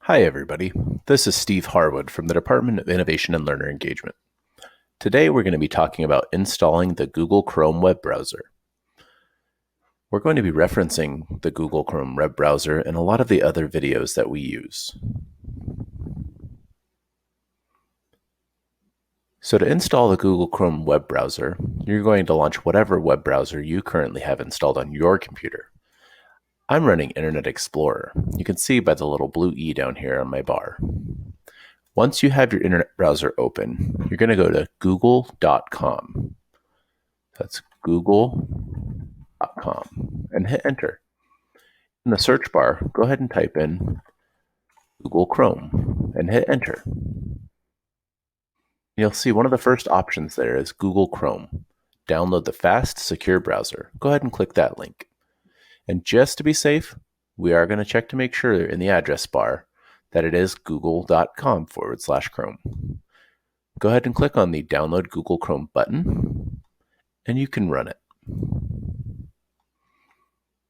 Hi, everybody. This is Steve Harwood from the Department of Innovation and Learner Engagement. Today, we're going to be talking about installing the Google Chrome web browser. We're going to be referencing the Google Chrome web browser in a lot of the other videos that we use. So to install the Google Chrome web browser, you're going to launch whatever web browser you currently have installed on your computer. I'm running Internet Explorer. You can see by the little blue E down here on my bar. Once you have your internet browser open, you're going to go to google.com. That's google.com and hit enter. In the search bar, go ahead and type in Google Chrome and hit enter. You'll see one of the first options there is Google Chrome. Download the fast, secure browser. Go ahead and click that link. And just to be safe, we are going to check to make sure in the address bar that it is google.com/Chrome. Go ahead and click on the Download Google Chrome button, and you can run it.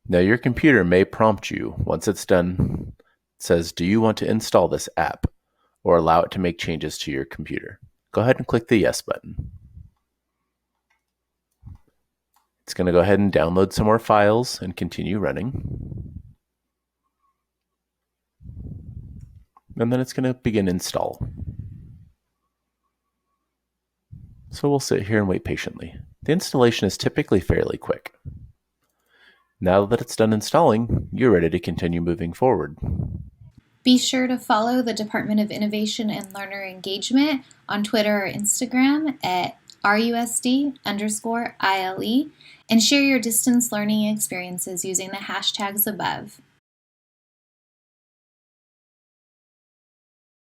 Now your computer may prompt you once it's done. It says, do you want to install this app or allow it to make changes to your computer? Go ahead and click the Yes button. It's going to go ahead and download some more files and continue running. And then it's going to begin install. So we'll sit here and wait patiently. The installation is typically fairly quick. Now that it's done installing, you're ready to continue moving forward. Be sure to follow the Department of Innovation and Learner Engagement on Twitter or Instagram at RUSD_ILE and share your distance learning experiences using the hashtags above.